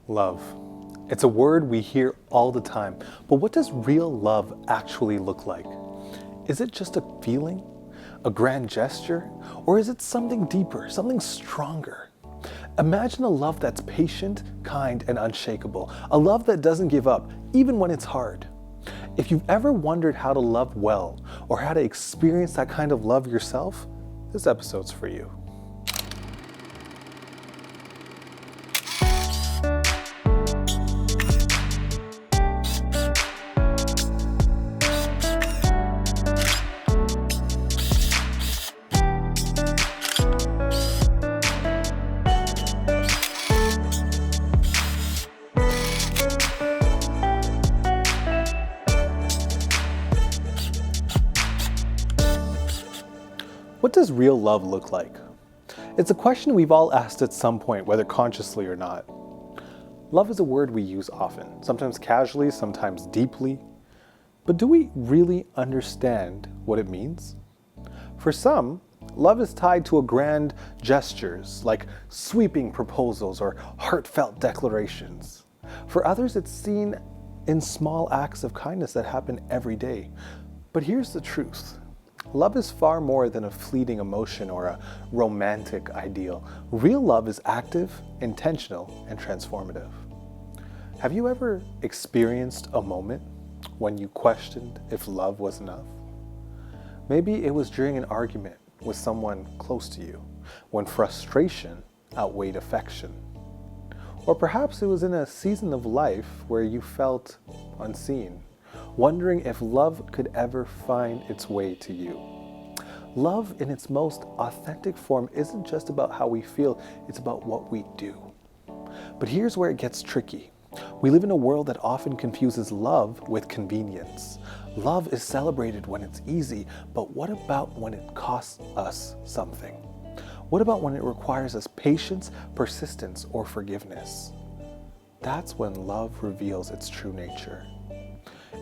Love. It's a word we hear all the time, but what does real love actually look like? Is it just a feeling, a grand gesture, or is it something deeper, something stronger? Imagine a love that's patient, kind, and unshakable, a love that doesn't give up, even when it's hard. If you've ever wondered how to love well, or how to experience that kind of love yourself, this episode's for you. What does real love look like? It's a question we've all asked at some point, whether consciously or not. Love is a word we use often, sometimes casually, sometimes deeply. But do we really understand what it means? For some, love is tied to grand gestures like sweeping proposals or heartfelt declarations. For others, it's seen in small acts of kindness that happen every day. But here's the truth. Love is far more than a fleeting emotion or a romantic ideal. Real love is active, intentional, and transformative. Have you ever experienced a moment when you questioned if love was enough? Maybe it was during an argument with someone close to you, when frustration outweighed affection. Or perhaps it was in a season of life where you felt unseen, wondering if love could ever find its way to you. Love in its most authentic form isn't just about how we feel, it's about what we do. But here's where it gets tricky. We live in a world that often confuses love with convenience. Love is celebrated when it's easy, but what about when it costs us something? What about when it requires us patience, persistence, or forgiveness? That's when love reveals its true nature.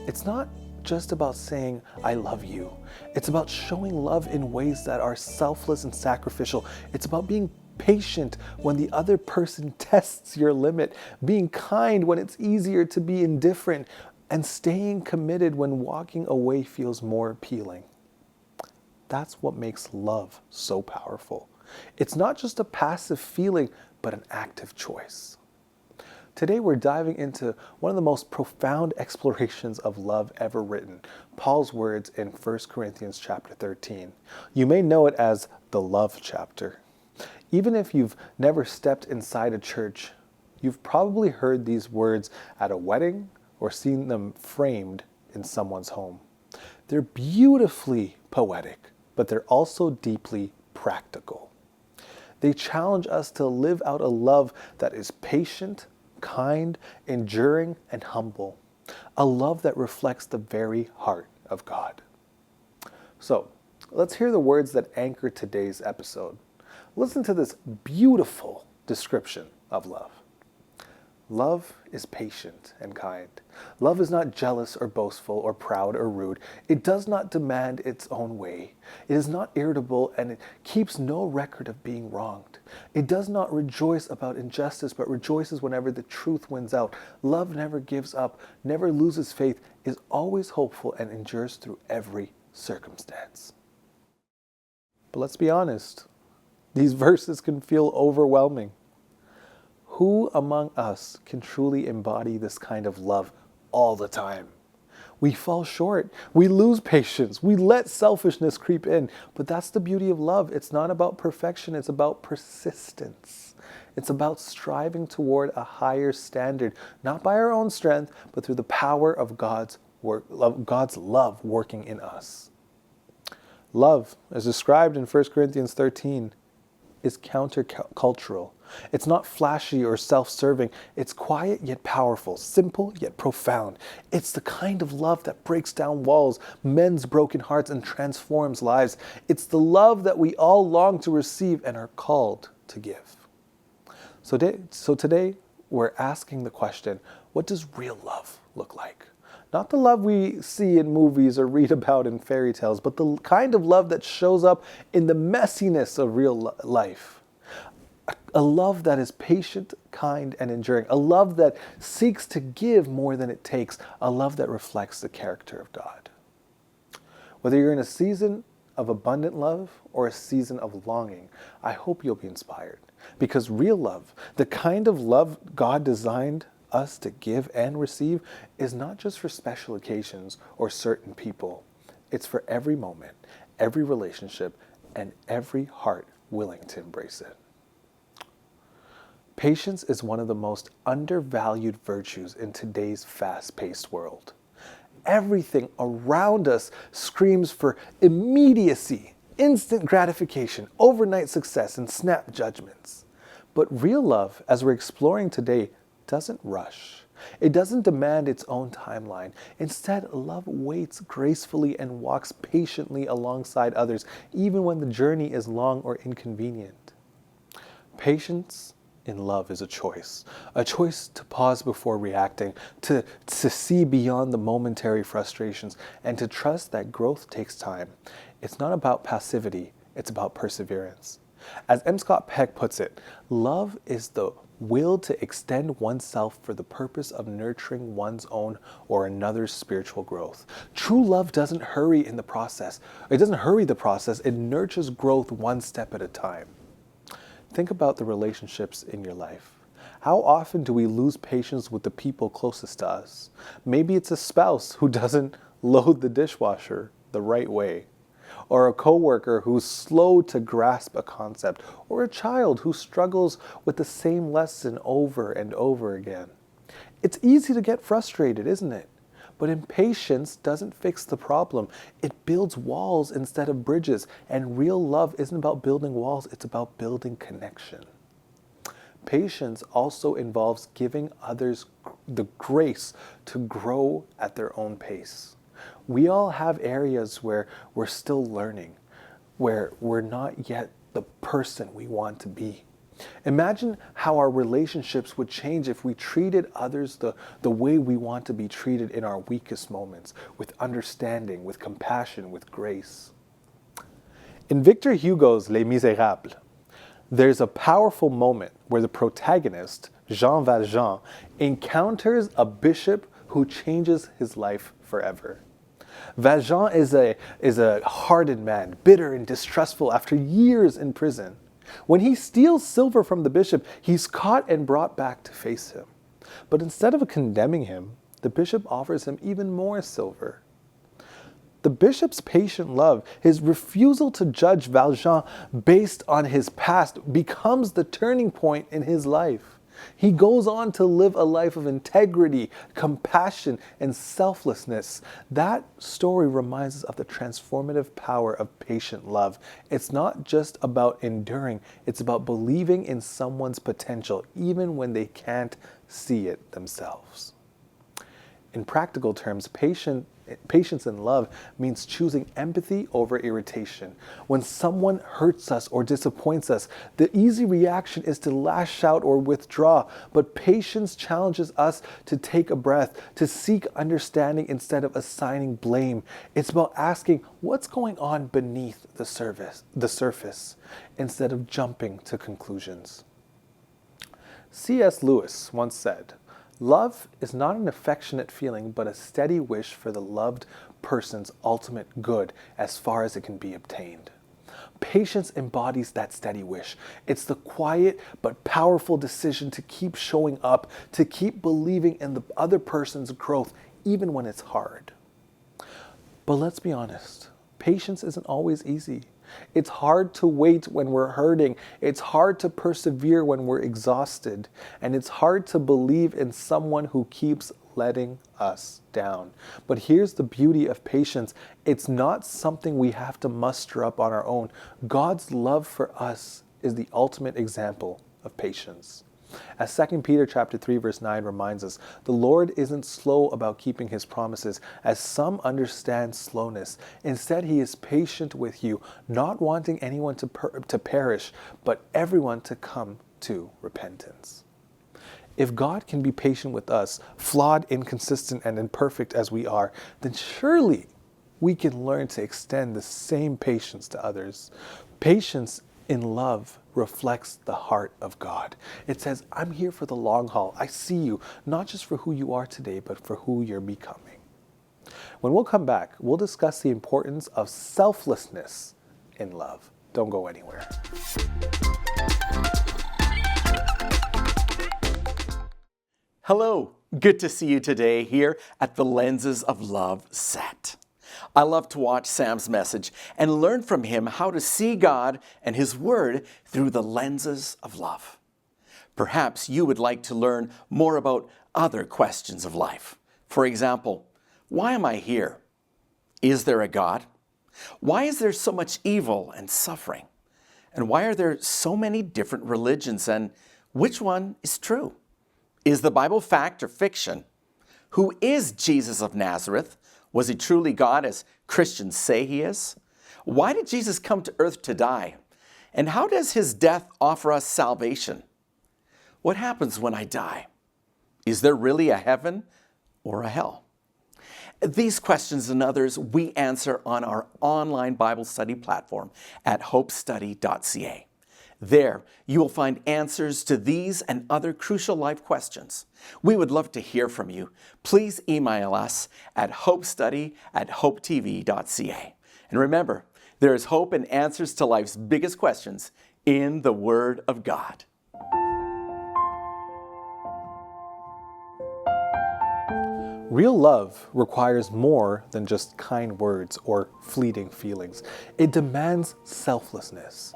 It's not just about saying, I love you. It's about showing love in ways that are selfless and sacrificial. It's about being patient when the other person tests your limit, being kind when it's easier to be indifferent, and staying committed when walking away feels more appealing. That's what makes love so powerful. It's not just a passive feeling, but an active choice. Today we're diving into one of the most profound explorations of love ever written, Paul's words in 1 Corinthians chapter 13. You may know it as the love chapter. Even if you've never stepped inside a church, you've probably heard these words at a wedding or seen them framed in someone's home. They're beautifully poetic, but they're also deeply practical. They challenge us to live out a love that is patient, kind, enduring, and humble. A love that reflects the very heart of God. So, let's hear the words that anchor today's episode. Listen to this beautiful description of love. Love is patient and kind. Love is not jealous or boastful or proud or rude. It does not demand its own way. It is not irritable, and it keeps no record of being wronged. It does not rejoice about injustice, but rejoices whenever the truth wins out. Love never gives up, never loses faith, is always hopeful, and endures through every circumstance. But let's be honest, these verses can feel overwhelming. Who among us can truly embody this kind of love all the time? We fall short. We lose patience. We let selfishness creep in. But that's the beauty of love. It's not about perfection. It's about persistence. It's about striving toward a higher standard, not by our own strength, but through the power of God's love working in us. Love, as described in 1 Corinthians 13, is countercultural. It's not flashy or self-serving. It's quiet yet powerful, simple yet profound. It's the kind of love that breaks down walls, mends broken hearts, and transforms lives. It's the love that we all long to receive and are called to give. So today, we're asking the question, what does real love look like? Not the love we see in movies or read about in fairy tales, but the kind of love that shows up in the messiness of real life. a love that is patient, kind, and enduring, a love that seeks to give more than it takes, a love that reflects the character of God. Whether you're in a season of abundant love or a season of longing, I hope you'll be inspired. Because real love, the kind of love God designed us to give and receive, is not just for special occasions or certain people. It's for every moment, every relationship, and every heart willing to embrace it. Patience is one of the most undervalued virtues in today's fast-paced world. Everything around us screams for immediacy, instant gratification, overnight success, and snap judgments. But real love, as we're exploring today, doesn't rush. It doesn't demand its own timeline. Instead, love waits gracefully and walks patiently alongside others, even when the journey is long or inconvenient. Patience in love is a choice to pause before reacting, to see beyond the momentary frustrations, and to trust that growth takes time. It's not about passivity, it's about perseverance. As M. Scott Peck puts it, love is the will to extend oneself for the purpose of nurturing one's own or another's spiritual growth. True love doesn't hurry in the process. It doesn't hurry the process, it nurtures growth one step at a time. Think about the relationships in your life. How often do we lose patience with the people closest to us? Maybe it's a spouse who doesn't load the dishwasher the right way, or a coworker who's slow to grasp a concept, or a child who struggles with the same lesson over and over again. It's easy to get frustrated, isn't it? But impatience doesn't fix the problem. It builds walls instead of bridges. And real love isn't about building walls, it's about building connection. Patience also involves giving others the grace to grow at their own pace. We all have areas where we're still learning, where we're not yet the person we want to be. Imagine how our relationships would change if we treated others the way we want to be treated in our weakest moments, with understanding, with compassion, with grace. In Victor Hugo's Les Misérables, there's a powerful moment where the protagonist, Jean Valjean, encounters a bishop who changes his life forever. Valjean is a hardened man, bitter and distrustful after years in prison. When he steals silver from the bishop, he's caught and brought back to face him. But instead of condemning him, the bishop offers him even more silver. The bishop's patient love, his refusal to judge Valjean based on his past, becomes the turning point in his life. He goes on to live a life of integrity, compassion, and selflessness. That story reminds us of the transformative power of patient love. It's not just about enduring, it's about believing in someone's potential, even when they can't see it themselves. In practical terms, patience in love means choosing empathy over irritation. When someone hurts us or disappoints us, the easy reaction is to lash out or withdraw. But patience challenges us to take a breath, to seek understanding instead of assigning blame. It's about asking what's going on beneath the surface, instead of jumping to conclusions. C.S. Lewis once said, "Love is not an affectionate feeling, but a steady wish for the loved person's ultimate good as far as it can be obtained." Patience embodies that steady wish. It's the quiet but powerful decision to keep showing up, to keep believing in the other person's growth, even when it's hard. But let's be honest, patience isn't always easy. It's hard to wait when we're hurting. It's hard to persevere when we're exhausted. And it's hard to believe in someone who keeps letting us down. But here's the beauty of patience. It's not something we have to muster up on our own. God's love for us is the ultimate example of patience. As 2 Peter chapter 3 verse 9 reminds us, the Lord isn't slow about keeping his promises, as some understand slowness. Instead, he is patient with you, not wanting anyone to perish, but everyone to come to repentance. If God can be patient with us, flawed, inconsistent, and imperfect as we are, then surely we can learn to extend the same patience to others. Patience in love reflects the heart of God. It says, I'm here for the long haul. I see you, not just for who you are today, but for who you're becoming. When we'll come back, we'll discuss the importance of selflessness in love. Don't go anywhere. Hello, good to see you today here at the Lenses of Love set. I love to watch Sam's message and learn from him how to see God and His Word through the lenses of love. Perhaps you would like to learn more about other questions of life. For example, why am I here? Is there a God? Why is there so much evil and suffering? And why are there so many different religions, and which one is true? Is the Bible fact or fiction? Who is Jesus of Nazareth? Was he truly God as Christians say he is? Why did Jesus come to earth to die? And how does his death offer us salvation? What happens when I die? Is there really a heaven or a hell? These questions and others we answer on our online Bible study platform at hopestudy.ca. There, you will find answers to these and other crucial life questions. We would love to hear from you. Please email us at hopestudy@hopetv.ca. And remember, there is hope and answers to life's biggest questions in the Word of God. Real love requires more than just kind words or fleeting feelings. It demands selflessness.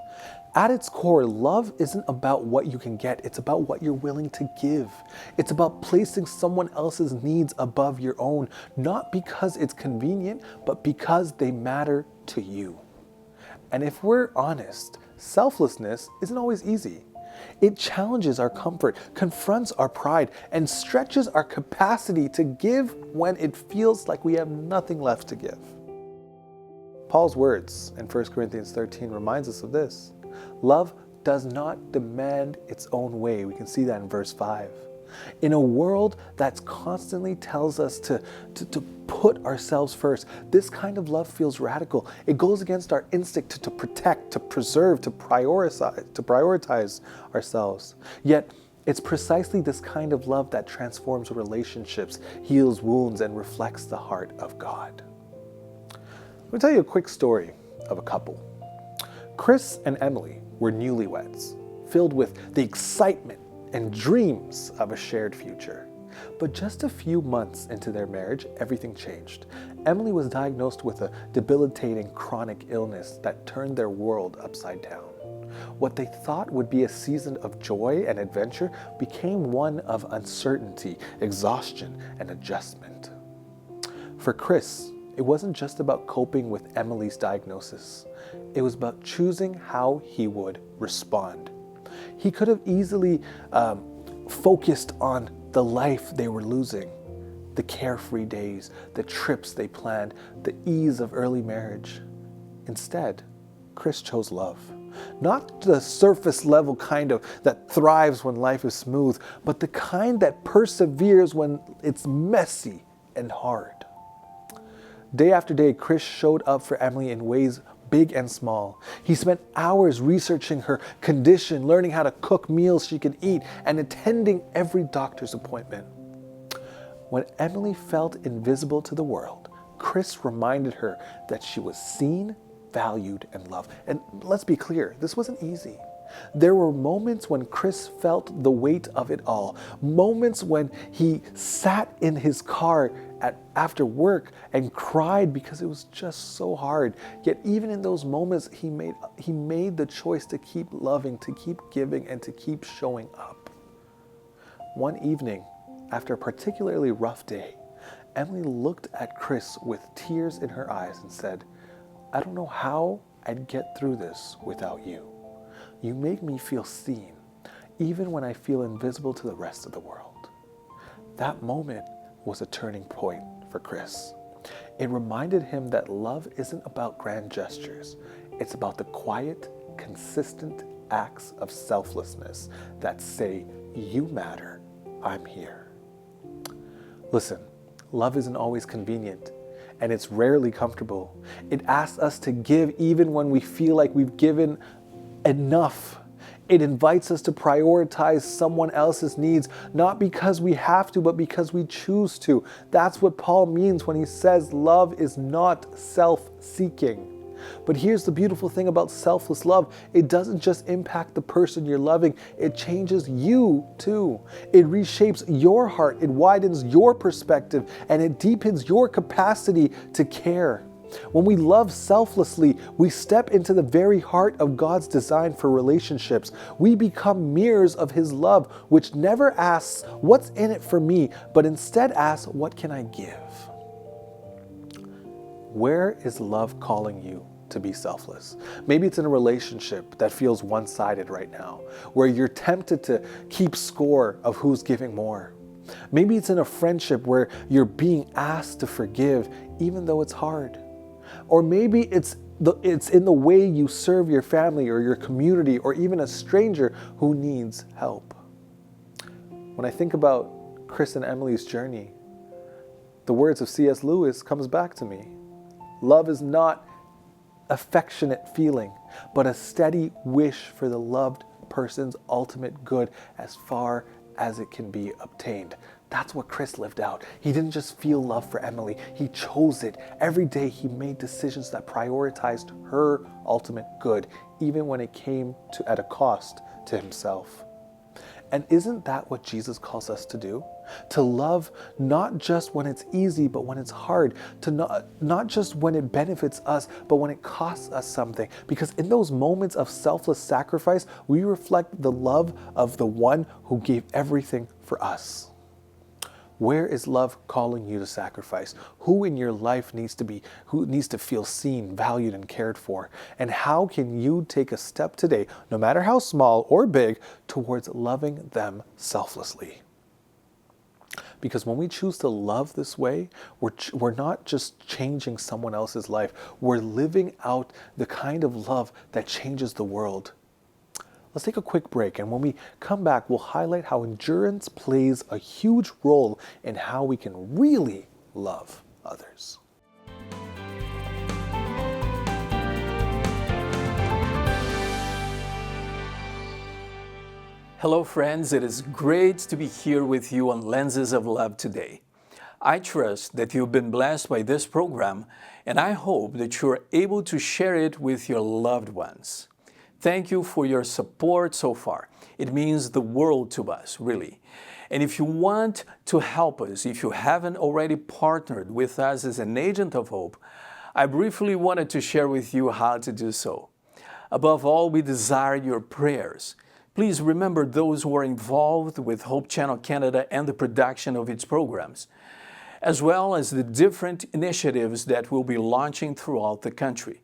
At its core, love isn't about what you can get, it's about what you're willing to give. It's about placing someone else's needs above your own, not because it's convenient, but because they matter to you. And if we're honest, selflessness isn't always easy. It challenges our comfort, confronts our pride, and stretches our capacity to give when it feels like we have nothing left to give. Paul's words in 1 Corinthians 13 reminds us of this. Love does not demand its own way. We can see that in verse 5. In a world that constantly tells us to put ourselves first, this kind of love feels radical. It goes against our instinct to protect, to preserve, to prioritize ourselves. Yet, it's precisely this kind of love that transforms relationships, heals wounds, and reflects the heart of God. Let me tell you a quick story of a couple. Chris and Emily were newlyweds, filled with the excitement and dreams of a shared future. But just a few months into their marriage, everything changed. Emily was diagnosed with a debilitating chronic illness that turned their world upside down. What they thought would be a season of joy and adventure became one of uncertainty, exhaustion, and adjustment. For Chris, it wasn't just about coping with Emily's diagnosis. It was about choosing how he would respond. He could have easily focused on the life they were losing, the carefree days, the trips they planned, the ease of early marriage. Instead, Chris chose love. Not the surface level kind of that thrives when life is smooth, but the kind that perseveres when it's messy and hard. Day after day, Chris showed up for Emily in ways big and small. He spent hours researching her condition, learning how to cook meals she could eat, and attending every doctor's appointment. When Emily felt invisible to the world, Chris reminded her that she was seen, valued, and loved. And let's be clear, this wasn't easy. There were moments when Chris felt the weight of it all. Moments when he sat in his car after work and cried because it was just so hard. Yet even in those moments, he made the choice to keep loving, to keep giving, and to keep showing up. One evening, after a particularly rough day, Emily looked at Chris with tears in her eyes and said, "I don't know how I'd get through this without you. You make me feel seen, even when I feel invisible to the rest of the world." That moment was a turning point for Chris. It reminded him that love isn't about grand gestures. It's about the quiet, consistent acts of selflessness that say, "You matter, I'm here." Listen, love isn't always convenient, and it's rarely comfortable. It asks us to give even when we feel like we've given enough. It invites us to prioritize someone else's needs, not because we have to, but because we choose to. That's what Paul means when he says love is not self-seeking. But here's the beautiful thing about selfless love. It doesn't just impact the person you're loving, it changes you too. It reshapes your heart, it widens your perspective, and it deepens your capacity to care. When we love selflessly, we step into the very heart of God's design for relationships. We become mirrors of His love, which never asks, "What's in it for me?" but instead asks, "What can I give?" Where is love calling you to be selfless? Maybe it's in a relationship that feels one-sided right now, where you're tempted to keep score of who's giving more. Maybe it's in a friendship where you're being asked to forgive even though it's hard. Or maybe it's in the way you serve your family or your community or even a stranger who needs help. When I think about Chris and Emily's journey, the words of C.S. Lewis comes back to me. Love is not affectionate feeling, but a steady wish for the loved person's ultimate good as far as it can be obtained. That's what Chris lived out. He didn't just feel love for Emily, he chose it. Every day he made decisions that prioritized her ultimate good, even when it came at a cost to himself. And isn't that what Jesus calls us to do? To love not just when it's easy, but when it's hard. To not just when it benefits us, but when it costs us something. Because in those moments of selfless sacrifice, we reflect the love of the one who gave everything for us. Where is love calling you to sacrifice? Who in your life needs to feel seen, valued, and cared for? And how can you take a step today, no matter how small or big, towards loving them selflessly? Because when we choose to love this way, we're not just changing someone else's life. We're living out the kind of love that changes the world. Let's take a quick break, and when we come back, we'll highlight how endurance plays a huge role in how we can really love others. Hello friends, it is great to be here with you on Lenses of Love today. I trust that you've been blessed by this program, and I hope that you're able to share it with your loved ones. Thank you for your support so far. It means the world to us, really. And if you want to help us, if you haven't already partnered with us as an agent of hope, I briefly wanted to share with you how to do so. Above all, we desire your prayers. Please remember those who are involved with Hope Channel Canada and the production of its programs, as well as the different initiatives that we'll be launching throughout the country.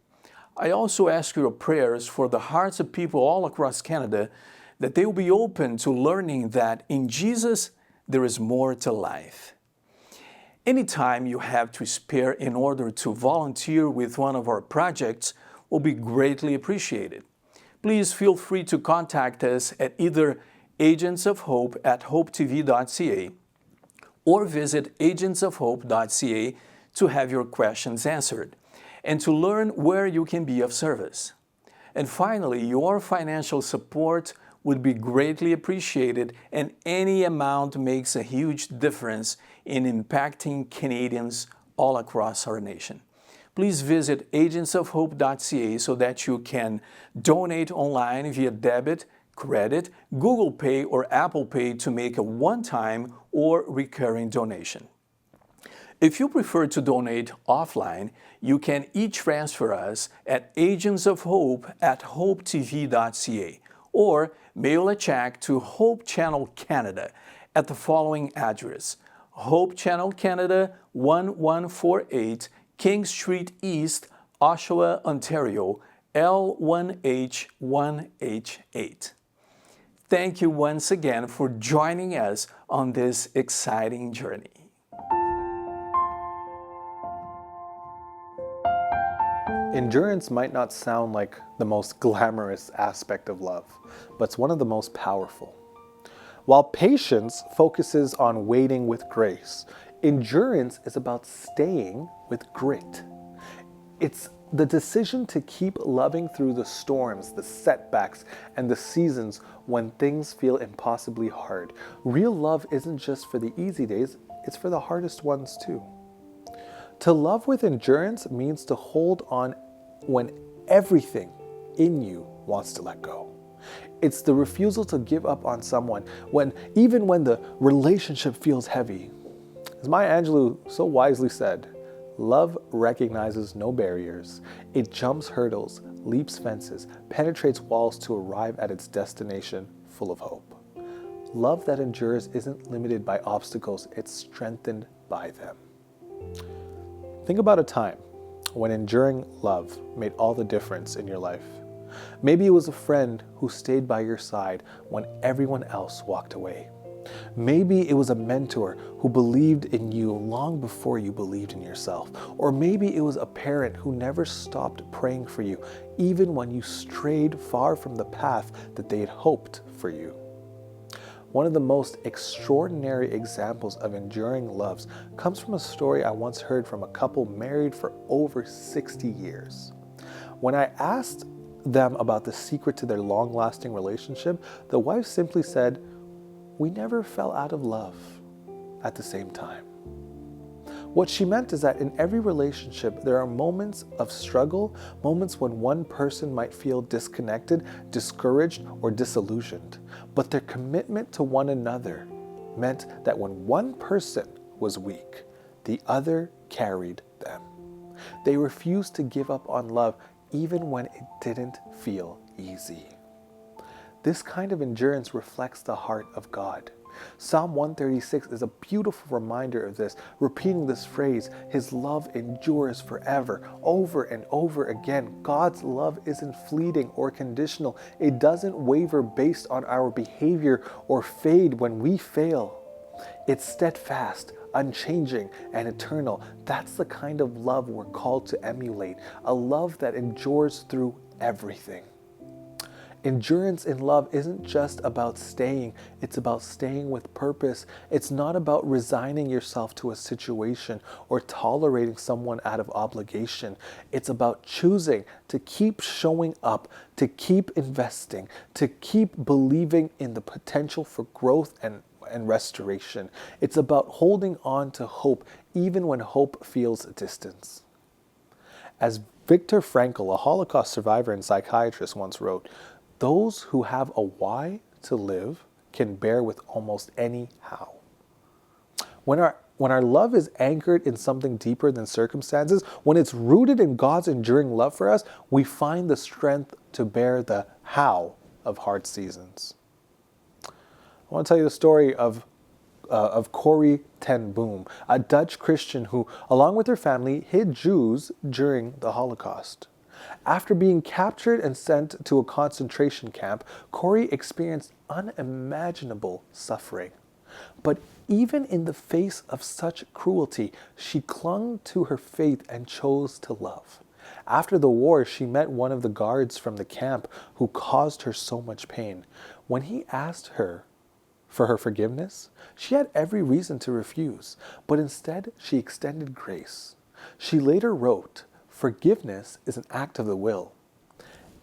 I also ask your prayers for the hearts of people all across Canada, that they will be open to learning that in Jesus there is more to life. Anytime you have to spare in order to volunteer with one of our projects will be greatly appreciated. Please feel free to contact us at either agentsofhope@hopetv.ca or visit agentsofhope.ca to have your questions answered and to learn where you can be of service. And finally, your financial support would be greatly appreciated, and any amount makes a huge difference in impacting Canadians all across our nation. Please visit agentsofhope.ca so that you can donate online via debit, credit, Google Pay, or Apple Pay to make a one-time or recurring donation. If you prefer to donate offline, you can e-transfer us at agentsofhope@hopetv.ca or mail a check to Hope Channel Canada at the following address: Hope Channel Canada, 1148 King Street East, Oshawa, Ontario, L1H1H8. Thank you once again for joining us on this exciting journey. Endurance might not sound like the most glamorous aspect of love, but it's one of the most powerful. While patience focuses on waiting with grace, endurance is about staying with grit. It's the decision to keep loving through the storms, the setbacks, and the seasons when things feel impossibly hard. Real love isn't just for the easy days, it's for the hardest ones too. To love with endurance means to hold on when everything in you wants to let go. It's the refusal to give up on someone even when the relationship feels heavy. As Maya Angelou so wisely said, love recognizes no barriers. It jumps hurdles, leaps fences, penetrates walls to arrive at its destination full of hope. Love that endures isn't limited by obstacles, it's strengthened by them. Think about a time when enduring love made all the difference in your life. Maybe it was a friend who stayed by your side when everyone else walked away. Maybe it was a mentor who believed in you long before you believed in yourself. Or maybe it was a parent who never stopped praying for you, even when you strayed far from the path that they had hoped for you. One of the most extraordinary examples of enduring loves comes from a story I once heard from a couple married for over 60 years. When I asked them about the secret to their long-lasting relationship, the wife simply said, "We never fell out of love at the same time." What she meant is that in every relationship, there are moments of struggle, moments when one person might feel disconnected, discouraged, or disillusioned. But their commitment to one another meant that when one person was weak, the other carried them. They refused to give up on love even when it didn't feel easy. This kind of endurance reflects the heart of God. Psalm 136 is a beautiful reminder of this, repeating this phrase, "His love endures forever," over and over again. God's love isn't fleeting or conditional. It doesn't waver based on our behavior or fade when we fail. It's steadfast, unchanging, and eternal. That's the kind of love we're called to emulate, a love that endures through everything. Endurance in love isn't just about staying, it's about staying with purpose. It's not about resigning yourself to a situation or tolerating someone out of obligation. It's about choosing to keep showing up, to keep investing, to keep believing in the potential for growth and restoration. It's about holding on to hope even when hope feels distant. As Viktor Frankl, a Holocaust survivor and psychiatrist, once wrote, "Those who have a why to live can bear with almost any how." When our love is anchored in something deeper than circumstances, when it's rooted in God's enduring love for us, we find the strength to bear the how of hard seasons. I want to tell you the story of Corrie ten Boom, a Dutch Christian who, along with her family, hid Jews during the Holocaust. After being captured and sent to a concentration camp, Corrie experienced unimaginable suffering. But even in the face of such cruelty, she clung to her faith and chose to love. After the war, she met one of the guards from the camp who caused her so much pain. When he asked her for her forgiveness, she had every reason to refuse, but instead she extended grace. She later wrote, "Forgiveness is an act of the will,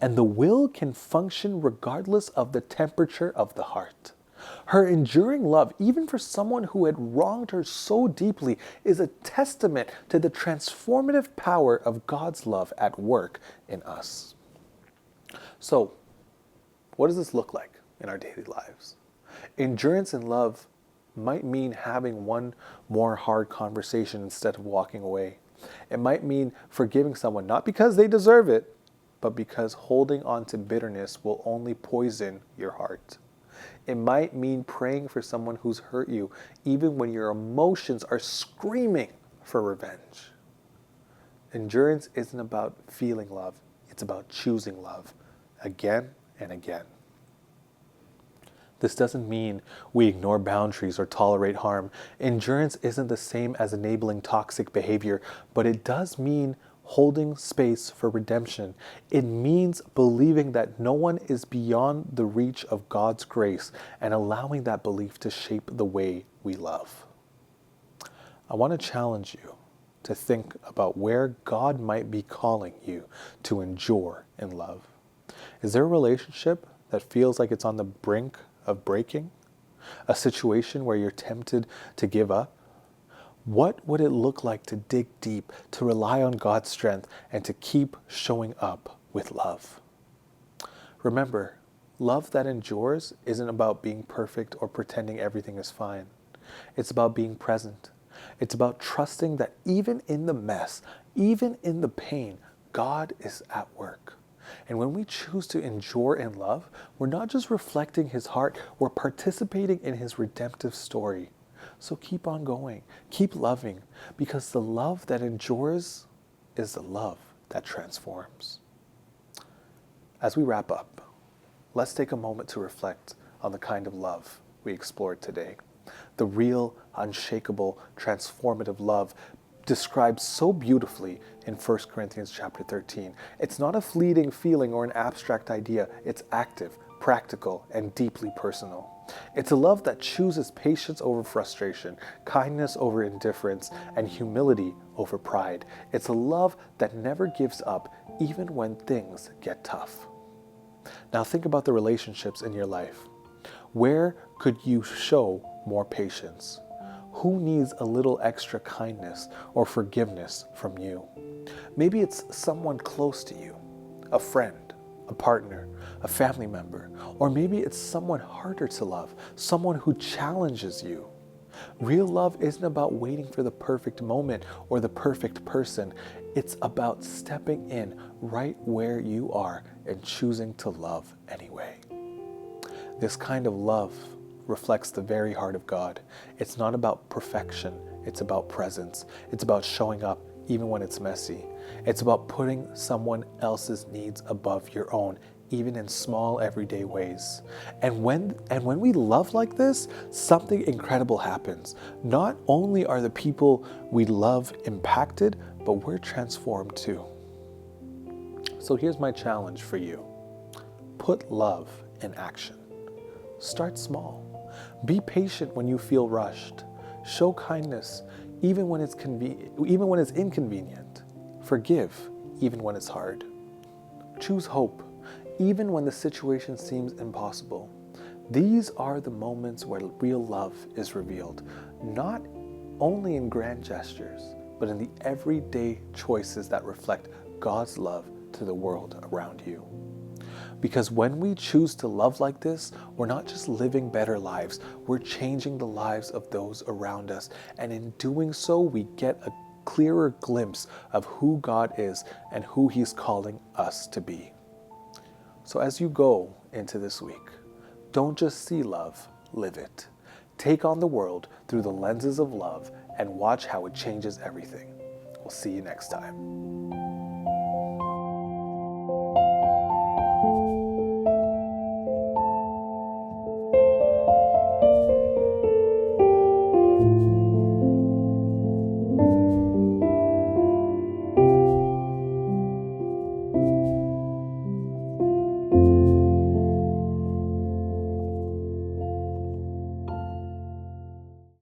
and the will can function regardless of the temperature of the heart." Her enduring love, even for someone who had wronged her so deeply, is a testament to the transformative power of God's love at work in us. So, what does this look like in our daily lives? Endurance in love might mean having one more hard conversation instead of walking away. It might mean forgiving someone, not because they deserve it, but because holding on to bitterness will only poison your heart. It might mean praying for someone who's hurt you, even when your emotions are screaming for revenge. Endurance isn't about feeling love, it's about choosing love again and again. This doesn't mean we ignore boundaries or tolerate harm. Endurance isn't the same as enabling toxic behavior, but it does mean holding space for redemption. It means believing that no one is beyond the reach of God's grace and allowing that belief to shape the way we love. I want to challenge you to think about where God might be calling you to endure in love. Is there a relationship that feels like it's on the brink of breaking? A situation where you're tempted to give up? What would it look like to dig deep, to rely on God's strength, and to keep showing up with love? Remember, love that endures isn't about being perfect or pretending everything is fine. It's about being present. It's about trusting that even in the mess, even in the pain, God is at work. And when we choose to endure in love, we're not just reflecting his heart, we're participating in his redemptive story. So keep on going, keep loving, because the love that endures is the love that transforms. As we wrap up, let's take a moment to reflect on the kind of love we explored today. The real, unshakable, transformative love described so beautifully in 1 Corinthians chapter 13. It's not a fleeting feeling or an abstract idea. It's active, practical, and deeply personal. It's a love that chooses patience over frustration, kindness over indifference, and humility over pride. It's a love that never gives up even when things get tough. Now think about the relationships in your life. Where could you show more patience? Who needs a little extra kindness or forgiveness from you? Maybe it's someone close to you, a friend, a partner, a family member, or maybe it's someone harder to love, someone who challenges you. Real love isn't about waiting for the perfect moment or the perfect person. It's about stepping in right where you are and choosing to love anyway. This kind of love reflects the very heart of God. It's not about perfection, it's about presence. It's about showing up even when it's messy. It's about putting someone else's needs above your own, even in small everyday ways. And when we love like this, something incredible happens. Not only are the people we love impacted, but we're transformed too. So here's my challenge for you. Put love in action. Start small. Be patient when you feel rushed. Show kindness even when it's inconvenient. Forgive even when it's hard. Choose hope even when the situation seems impossible. These are the moments where real love is revealed, not only in grand gestures, but in the everyday choices that reflect God's love to the world around you. Because when we choose to love like this, we're not just living better lives, we're changing the lives of those around us. And in doing so, we get a clearer glimpse of who God is and who He's calling us to be. So as you go into this week, don't just see love, live it. Take on the world through the lenses of love and watch how it changes everything. We'll see you next time.